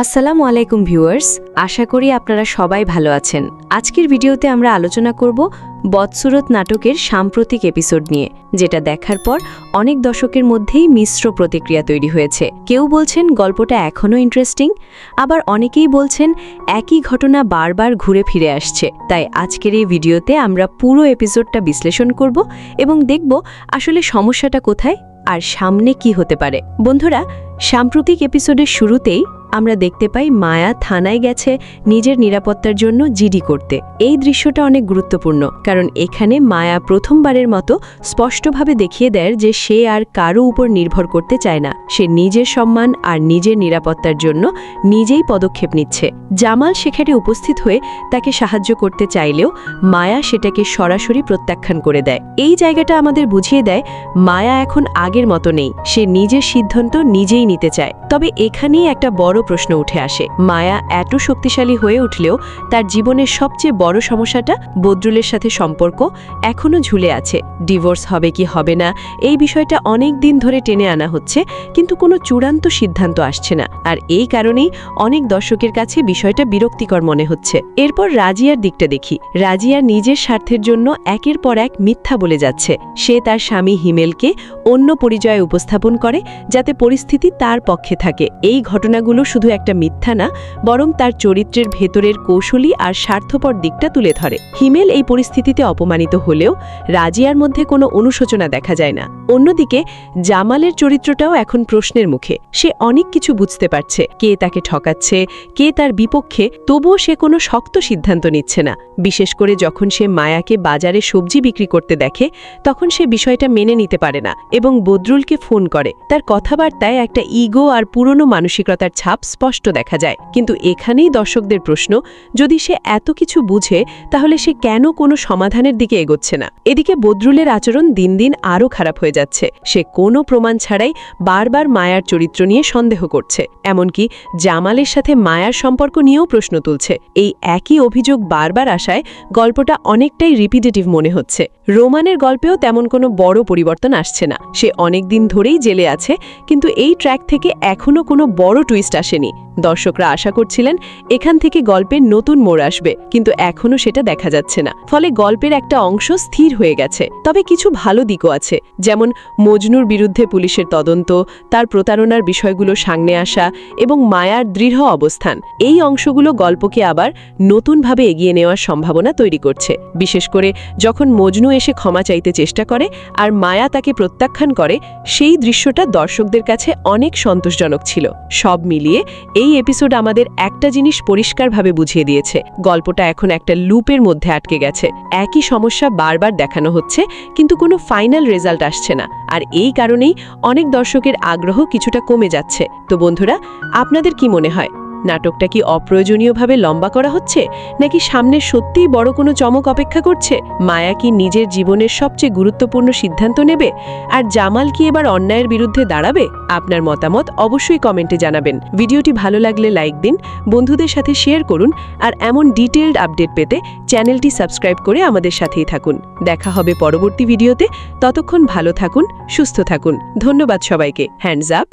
আসসালামু আলাইকুম ভিউয়ার্স, আশা করি আপনারা সবাই ভালো আছেন। আজকের ভিডিওতে আমরা আলোচনা করব বদসুরত নাটকের সাম্প্রতিক এপিসোড নিয়ে, যেটা দেখার পর অনেক দর্শকের মধ্যেই মিশ্র প্রতিক্রিয়া তৈরি হয়েছে। কেউ বলছেন গল্পটা এখনও ইন্টারেস্টিং, আবার অনেকেই বলছেন একই ঘটনা বারবার ঘুরে ফিরে আসছে। তাই আজকের এই ভিডিওতে আমরা পুরো এপিসোডটা বিশ্লেষণ করব এবং দেখব আসলে সমস্যাটা কোথায় আর সামনে কি হতে পারে। বন্ধুরা, সাম্প্রতিক এপিসোডের শুরুতেই আমরা দেখতে পাই মায়া থানায় গেছে নিজের নিরাপত্তার জন্য জিডি করতে। এই দৃশ্যটা অনেক গুরুত্বপূর্ণ, কারণ এখানে মায়া প্রথমবারের মতো স্পষ্টভাবে দেখিয়ে দেয় যে সে আর কারো উপর নির্ভর করতে চায় না। সে নিজের সম্মান আর নিজের নিরাপত্তার জন্য নিজেই পদক্ষেপ নিচ্ছে। জামাল সেখানে উপস্থিত হয়ে তাকে সাহায্য করতে চাইলেও মায়া সেটাকে সরাসরি প্রত্যাখ্যান করে দেয়। এই জায়গাটা আমাদের বুঝিয়ে দেয় মায়া এখন আগের মতো নেই, সে নিজের সিদ্ধান্ত নিজেই নিতে চায়। তবে এখানেই একটা বড় প্রশ্ন উঠে আসে, মায়া এত শক্তিশালী হয়ে উঠলেও তার জীবনের সবচেয়ে বড় সমস্যাটা বদরুলের সাথে সম্পর্ক এখনও ঝুলে আছে। ডিভোর্স হবে কি হবে না, এই বিষয়টা অনেক দিন ধরে টেনে আনা হচ্ছে, কিন্তু কোনো চূড়ান্ত সিদ্ধান্ত আসছে না। আর এই কারণেই অনেক দর্শকের কাছে বিষয়টা বিরক্তিকর মনে হচ্ছে। এরপর রাজিয়ার দিকটা দেখি। রাজিয়া নিজের স্বার্থের জন্য একের পর এক মিথ্যা বলে যাচ্ছে। সে তার স্বামী হিমেলকে অন্য পরিচয়ে উপস্থাপন করে যাতে পরিস্থিতি তার পক্ষে থাকে। এই ঘটনাগুলো শুধু একটা মিথ্যা না, বরং তার চরিত্রের ভেতরের কৌশলী আর স্বার্থপর দিকটা তুলে ধরে। হিমেল এই পরিস্থিতিতে অপমানিত হলেও রাজিয়ার মধ্যে কোনো অনুশোচনা দেখা যায় না। অন্যদিকে জামালের চরিত্রটাও এখন প্রশ্নের মুখে। সে অনেক কিছু বুঝতে পারছে, কে তাকে ঠকাচ্ছে, কে তার বিপক্ষে, তবুও সে কোনো শক্ত সিদ্ধান্ত নিচ্ছে না। বিশেষ করে যখন সে মায়াকে বাজারে সবজি বিক্রি করতে দেখে, তখন সে বিষয়টা মেনে নিতে পারে না এবং বদরুলকে ফোন করে। তার কথাবার্তায় একটা ইগো আর পুরনো মানসিকতার ছাপ স্পষ্ট দেখা যায়। কিন্তু এখানেই দর্শকদের প্রশ্ন, যদি সে এত কিছু বুঝে তাহলে সে কেন কোনো সমাধানের দিকে এগোচ্ছে না? এদিকে বদরুলের আচরণ দিন দিন আরও খারাপ হয়ে যাচ্ছে। সে কোনো প্রমাণ ছাড়াই বারবার মায়ার চরিত্র নিয়ে সন্দেহ করছে, এমনকি জামালের সাথে মায়ার সম্পর্ক নিয়েও প্রশ্ন তুলছে। এই একই অভিযোগ বারবার আসায় গল্পটা অনেকটাই রিপিটেটিভ মনে হচ্ছে। রোমানের গল্পেও তেমন কোনো বড় পরিবর্তন আসছে না। সে অনেক দিন ধরেই জেলে আছে, কিন্তু এই ট্র্যাক থেকে এখনও কোনো বড় টুইস্ট আসেনি। দর্শকরা আশা করছিলেন এখান থেকে গল্পের নতুন মোড় আসবে, কিন্তু এখনও সেটা দেখা যাচ্ছে না। ফলে গল্পের একটা অংশ স্থির হয়ে গেছে। তবে কিছু ভালো দিকও আছে, যেমন মজনুর বিরুদ্ধে পুলিশের তদন্ত, তার প্রতারণার বিষয়গুলো সামনে আসা এবং মায়ার দৃঢ় অবস্থান। এই অংশগুলো গল্পকে আবার নতুনভাবে এগিয়ে নেওয়ার সম্ভাবনা তৈরি করছে। বিশেষ করে যখন মজনু এসে ক্ষমা চাইতে চেষ্টা করে আর মায়া তাকে প্রত্যাখ্যান করে, সেই দৃশ্যটা দর্শকদের কাছে অনেক সন্তোষজনক ছিল। সব মিলিয়ে এই এপিসোড আমাদের একটা জিনিস পরিষ্কারভাবে বুঝিয়ে দিয়েছে, গল্পটা এখন একটা লুপের মধ্যে আটকে গেছে। একই সমস্যা বারবার দেখানো হচ্ছে, কিন্তু কোনো ফাইনাল রেজাল্ট আসছে না। আর এই কারণেই অনেক দর্শকের আগ্রহ কিছুটা কমে যাচ্ছে। তো বন্ধুরা, আপনাদের কি মনে হয়, নাটকটা কি অপ্রয়োজনীয়ভাবে লম্বা করা হচ্ছে, নাকি সামনে সত্যিই বড় কোনো চমক অপেক্ষা করছে? মায়া কি নিজের জীবনের সবচেয়ে গুরুত্বপূর্ণ সিদ্ধান্ত নেবে, আর জামাল কি এবার অন্যায়ের বিরুদ্ধে দাঁড়াবে? আপনার মতামত অবশ্যই কমেন্টে জানাবেন। ভিডিওটি ভালো লাগলে লাইক দিন, বন্ধুদের সাথে শেয়ার করুন, আর এমন ডিটেইলড আপডেট পেতে চ্যানেলটি সাবস্ক্রাইব করে আমাদের সাথেই থাকুন। দেখা হবে পরবর্তী ভিডিওতে। ততক্ষণ ভালো থাকুন, সুস্থ থাকুন। ধন্যবাদ সবাইকে। Hands up.